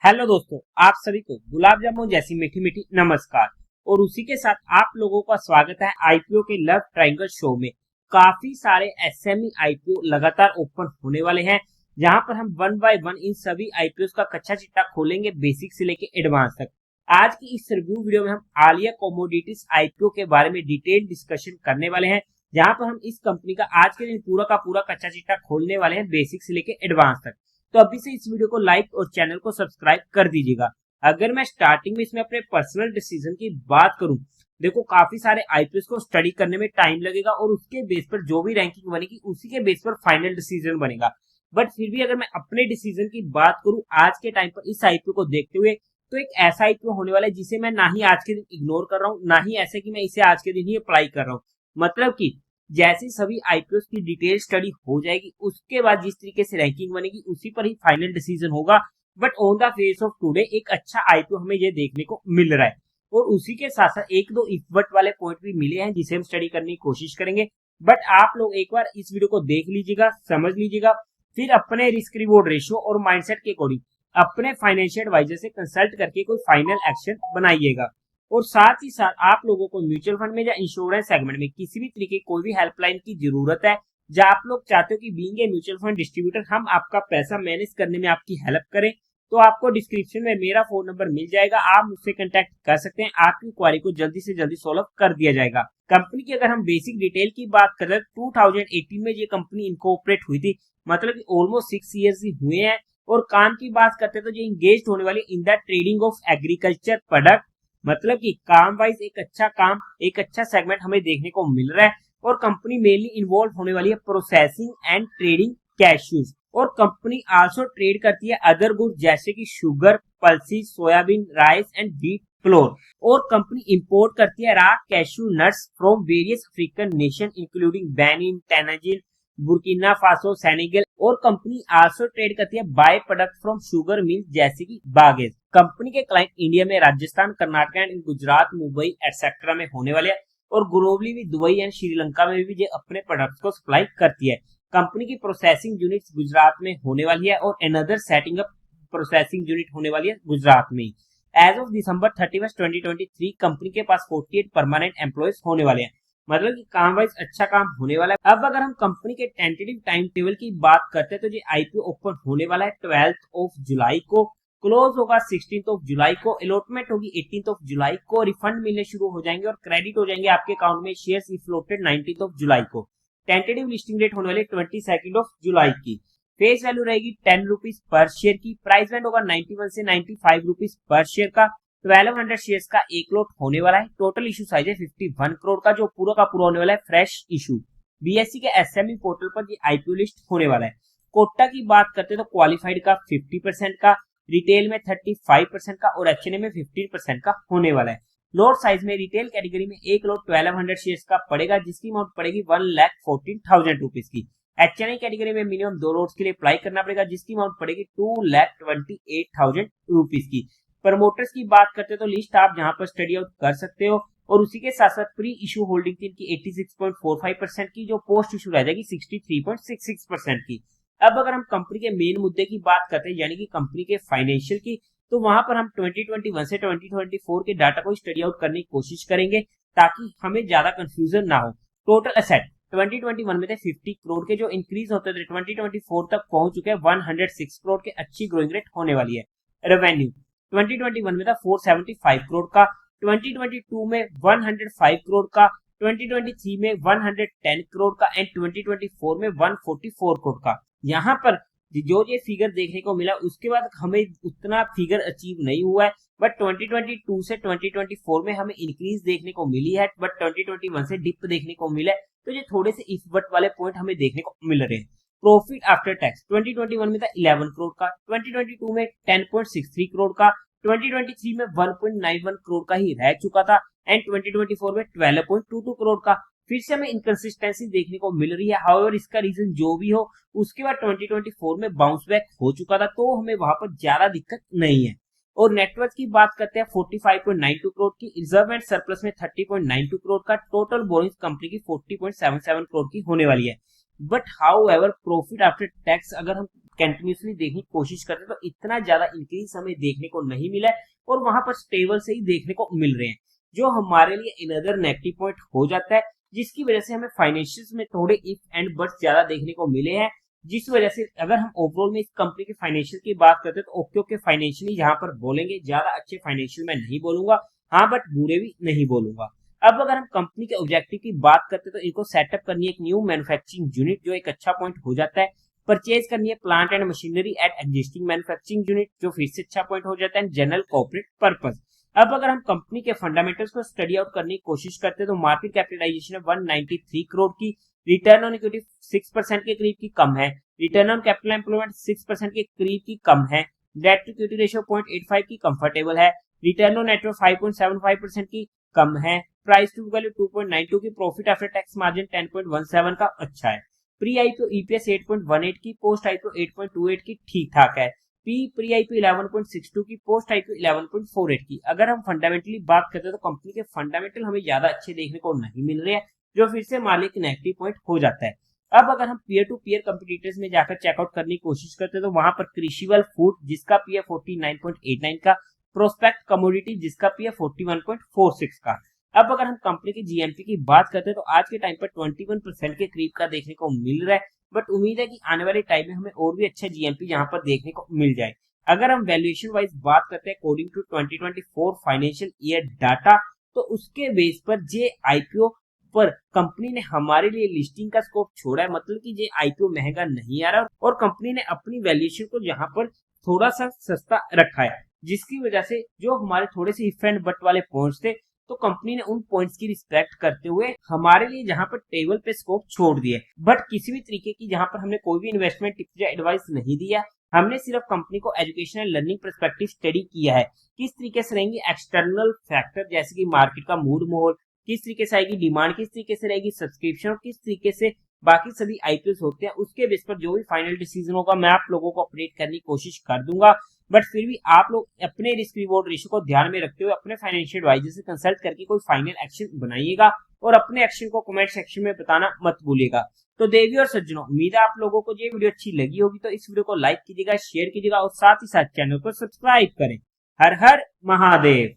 Hello दोस्तों, आप सभी को गुलाब जामुन जैसी मीठी मीठी नमस्कार। और उसी के साथ आप लोगों का स्वागत है आईपीओ के लव ट्रायंगल शो में। काफी सारे एसएमई आईपीओ लगातार ओपन होने वाले हैं, जहां पर हम वन बाय वन इन सभी आईपीओ का कच्चा चिट्टा खोलेंगे, बेसिक से लेके एडवांस तक। आज की इस रिव्यू वीडियो में हम आलिया कमोडिटीज आईपीओ के बारे में डिटेल डिस्कशन करने वाले हैं, जहां पर हम इस कंपनी का आज के दिन पूरा का पूरा कच्चा चिट्टा खोलने वाले हैं, बेसिक से लेके एडवांस तक। तो अभी से इस वीडियो को लाइक और चैनल को सब्सक्राइब कर दीजिएगा। अगर मैं स्टार्टिंग में इसमें अपने पर्सनल डिसीजन की बात करूं, देखो काफी सारे आईपीएस को स्टडी करने में टाइम लगेगा और उसके बेस पर जो भी रैंकिंग बनेगी उसी के बेस पर फाइनल डिसीजन बनेगा। बट फिर भी अगर मैं अपने डिसीजन की बात करूं आज के टाइम पर इस आईपीओ को देखते हुए, तो एक ऐसा आईपीओ होने वाला है जिसे मैं ना ही आज के दिन इग्नोर कर रहा हूं, ना ही ऐसे कि मैं इसे आज के दिन ही अप्लाई कर रहा हूं। मतलब कि जैसी सभी आईपीओस की डिटेल स्टडी हो जाएगी, उसके बाद जिस तरीके से रैंकिंग बनेगी उसी पर ही फाइनल डिसीजन होगा। But on the face of today एक अच्छा आईपीओ हमें ये देखने को मिल रहा है, और उसी के साथ साथ एक दो इफ बट वाले पॉइंट भी मिले हैं जिसे हम स्टडी करने की कोशिश करेंगे। बट आप लोग एक बार इस वीडियो को देख लीजिएगा, समझ लीजिएगा, फिर अपने रिस्क रिवॉर्ड रेशियो और माइंडसेट के अकॉर्डिंग अपने फाइनेंशियल एडवाइजर से कंसल्ट करके कोई फाइनल एक्शन बनाइएगा। और साथ ही साथ आप लोगों को म्यूचुअल फंड में या इंश्योरेंस सेगमेंट में किसी भी तरीके की कोई भी हेल्पलाइन की जरूरत है, जहां आप लोग चाहते हो कि being a mutual fund distributor हम आपका पैसा मैनेज करने में आपकी हेल्प करें, तो आपको डिस्क्रिप्शन में मेरा फोन नंबर मिल जाएगा, आप मुझसे कांटेक्ट कर सकते हैं। आपकी क्वारी को जल्दी से जल्दी सॉल्व कर दिया जाएगा। कंपनी की अगर हम बेसिक डिटेल की बात करें, 2018 में ये कंपनी इनकॉर्पोरेट हुई थी, मतलब कि ऑलमोस्ट 6 ईयर्स ही हुए हैं। और काम की बात करते हैं तो ये इंगेज होने वाली in the trading of agriculture product, मतलब कि काम वाइज एक अच्छा सेगमेंट हमें देखने को मिल रहा है। और कंपनी मेनली इन्वॉल्व होने वाली है प्रोसेसिंग एंड ट्रेडिंग कैश्यूज। और कंपनी आल्सो ट्रेड करती है अदर गुड्स जैसे कि sugar, pulses, soybean, rice and wheat flour. और कंपनी इंपोर्ट करती है raw cashew nuts from various African nation including Benin, टेनाजिल, बुर्किना फासो, सेनेगल। और कंपनी आल्सो ट्रेड करती है by product from sugar mill जैसे कि बागेज। कंपनी के क्लाइंट इंडिया में राजस्थान, कर्नाटक एंड गुजरात, मुंबई एटसेट्रा में होने वाले हैं। और ग्लोबली भी दुबई एंड श्रीलंका में भी ये अपने प्रोडक्ट्स को सप्लाई करती है। कंपनी की प्रोसेसिंग यूनिट गुजरात में होने वाली है और another setting up processing unit होने वाली है गुजरात में। एज ऑफ दिसंबर 31, 2023 कंपनी के पास 48 परमानेंट एम्प्लॉयज होने वाले हैं, मतलब कि काम वाइज अच्छा काम होने वाला है। अब अगर हम कंपनी के टेंटेटिव टाइम टेबल की बात करते हैं, तो ये आईपीओ ओपन होने वाला है 12 ऑफ जुलाई को, क्लोज होगा 16 ऑफ जुलाई को, अलॉटमेंट होगी 18 ऑफ जुलाई को, रिफंड मिलने शुरू हो जाएंगे और क्रेडिट हो जाएंगे आपके अकाउंट में शेयर्स इफ फ्लोटेड 19 ऑफ जुलाई को। टेंटेटिव लिस्टिंग डेट होने वाली 22 ऑफ जुलाई की। फेस वैल्यू रहेगी 10 रुपीज पर शेयर की। प्राइस बैंड होगा 91 से 95 रुपीज पर शेयर का। 1200 शेयर्स का एक लॉट होने वाला है। टोटल इशू साइज है 51 करोड़ का, जो पूरा का पूरा होने वाला है फ्रेश इशू। बीएससी के एसएमई पोर्टल पर ये आईपीओ लिस्ट होने वाला है। कोटा की बात करते हैं तो क्वालिफाइड का 50% का, रिटेल में 35% का और एचएनए में 15% का होने वाला है। लॉट साइज में रिटेल कैटेगरी में एक लॉट 1200 शेयर्स का पड़ेगा, जिसकी अमाउंट पड़ेगी 1,14,000 रुपीज की। एचएनआई कैटेगरी में मिनिमम 2 लॉट्स के लिए अप्लाई करना पड़ेगा, जिसकी अमाउंट पड़ेगी 2,28,000 रुपीज की। प्रमोटर्स की बात करते हैं तो लिस्ट आप जहां पर स्टडी आउट कर सकते हो। और उसी के साथ साथ प्री इशू होल्डिंग थी इनकी 86.45% की, जो पोस्ट इशू रह जाएगी 63.66% की। अब अगर हम कंपनी के मेन मुद्दे की बात करते हैं, यानी कि कंपनी के फाइनेंशियल की, तो वहां पर हम 2021 से 2024 के डाटा को स्टडी आउट करने की कोशिश करेंगे, ताकि हमें ज्यादा कंफ्यूजन ना हो। टोटल एसेट 2021 में थे 50 करोड़ के, जो इंक्रीज होते थे 2024 तक पहुंच चुके हैं 106 करोड़ के, अच्छी ग्रोइंग रेट होने वाली है। रेवेन्यू 2021 में था 475 करोड़ का, 2022 में 105 करोड़ का, 2023 में 110 करोड़ का एंड 2024 में 144 करोड़ का। यहाँ पर जो ये फिगर देखने को मिला, उसके बाद हमें उतना फिगर अचीव नहीं हुआ है। बट 2022 से 2024 में हमें इंक्रीज देखने को मिली है, बट 2021 से डिप देखने को मिला है। तो ये थोड़े से इफ बट वाले पॉइंट हमें देखने को मिल रहे हैं। प्रॉफिट आफ्टर टैक्स 2021 में था 11 करोड़ का, 2022 में 10.63 करोड़ का, 2023 में 1.91 करोड़ का ही रह चुका था एंड 2024 में 12.22 करोड़ का। फिर से हमें इनकंसिस्टेंसी देखने को मिल रही है। हाउएवर इसका रीजन जो भी हो, उसके बाद 2024 में बाउंस बैक हो चुका था, तो हमें वहां पर ज्यादा दिक्कत नहीं है। और नेटवर्थ की बात करते हैं 45.92 करोड़ की, रिजर्व एंड सरप्लस में 30.92 करोड़ का, टोटल बोरिंग्स कंपनी की 40.77 करोड़ की होने वाली है। But however profit after tax अगर हम कंटिन्यूसली देखने की कोशिश करते तो इतना ज्यादा इंक्रीज हमें देखने को नहीं मिला है और वहां पर स्टेबल से ही देखने को मिल रहे हैं, जो हमारे लिए अनदर नेगेटिव पॉइंट हो जाता है, जिसकी वजह से हमें फाइनेंशियल्स में थोड़े इफ एंड बट्स ज्यादा देखने को मिले हैं। जिस वजह से अगर हम ओवरऑल में इस कंपनी के फाइनेंशियल की बात करते हैं तो ओके ओके फाइनेंशियली यहाँ पर बोलेंगे, ज्यादा अच्छे फाइनेंशियल में नहीं बोलूंगा, हाँ बट बुरे भी नहीं बोलूंगा। अब अगर हम कंपनी के ऑब्जेक्टिव की बात करते हैं तो इनको सेटअप करनी है एक न्यू मैन्युफैक्चरिंग यूनिट, जो एक अच्छा पॉइंट हो जाता है। परचेज करनी है plant and machinery at existing manufacturing unit, जो फिर से अच्छा पॉइंट हो जाता है। General corporate purpose. अब अगर हम कंपनी के फंडामेंटल्स को स्टडी आउट करने की कोशिश करते हैं तो मार्केट कैपिटलाइजेशन है 193 करोड़ की, रिटर्न ऑन इक्विटी 6% के करीब की कम है, रिटर्न ऑन कैपिटल एम्प्लॉयमेंट 6% के करीब की कम है, डेट टू इक्विटी रेशियो 0.85 की कंफर्टेबल है, रिटर्न ऑन नेटवर्थ 5.75% की कम है, प्राइस टू वैल्यू 2.92 की, प्रॉफिट आफ्टर टैक्स मार्जिन 10.17 का अच्छा है, प्री आईपीओ ईपीएस 8.18 की, पोस्ट आईपीओ 8.28 की ठीक ठाक है, पी प्री आईपीओ 11.62 की, पोस्ट आईपीओ 11.48 की। अगर हम फंडामेंटली बात करते हैं तो कंपनी के फंडामेंटल हमें ज्यादा अच्छे देखने को नहीं मिल रहे हैं, जो फिर से मालिक नेगेटिव पॉइंट हो जाता है। अब अगर हम पीयर टू पीयर कंपटीटर्स में जाकर चेकआउट करने की कोशिश करते हैं तो वहां पर क्रिशिवल फूड जिसका पी है 49.89 का, प्रोस्पेक्ट कमोडिटी जिसका पी है 41.46 का। अब अगर हम कंपनी की जीएमपी की बात करते हैं तो आज के टाइम पर 21% के करीब का देखने को मिल रहा है, बट उम्मीद है कि आने वाले टाइम में हमें और भी अच्छा जीएमपी यहाँ पर देखने को मिल जाए। अगर हम वैल्यूएशन वाइज बात करते हैं according to 2024 financial year data, तो उसके बेस पर जे आईपीओ पर कंपनी ने हमारे लिए लिस्टिंग का स्कोप छोड़ा है, मतलब कि ये आईपीओ महंगा नहीं आ रहा और कंपनी ने अपनी वैल्यूएशन को यहाँ पर थोड़ा सा सस्ता रखा है, जिसकी वजह से जो हमारे थोड़े से इफ एंड बट वाले पॉइंट्स थे तो कंपनी ने उन पॉइंट्स की रिस्पेक्ट करते हुए हमारे लिए जहां पर टेबल पे स्कोप छोड़ दिए, बट किसी भी तरीके की जहां पर हमने कोई भी इन्वेस्टमेंट टिप्स या एडवाइस नहीं दिया। हमने सिर्फ कंपनी को एजुकेशनल लर्निंग पर्सपेक्टिव स्टडी किया है, किस तरीके से रहेंगे एक्सटर्नल फैक्टर जैसे कि मार्केट का मूड माहौल, किस तरीके से आएगी डिमांड, किस तरीके से रहेगी सब्सक्रिप्शन और किस तरीके से बाकी सभी आईपीएल होते हैं, उसके बेस पर जो भी फाइनल डिसीजन होगा मैं आप लोगों को अपडेट करने की कोशिश कर दूंगा। बट फिर भी आप लोग अपने रिस्क रिवॉर्ड रेशियो को ध्यान में रखते हुए अपने फाइनेंशियल एडवाइजर से कंसल्ट करके कोई फाइनल एक्शन बनाइएगा और अपने एक्शन को कमेंट सेक्शन में बताना मत भूलिएगा। तो देवी और सज्जनों, उम्मीद है आप लोगों को ये वीडियो अच्छी लगी होगी, तो इस वीडियो को लाइक कीजिएगा, शेयर कीजिएगा और साथ ही साथ चैनल को सब्सक्राइब करें। हर हर महादेव।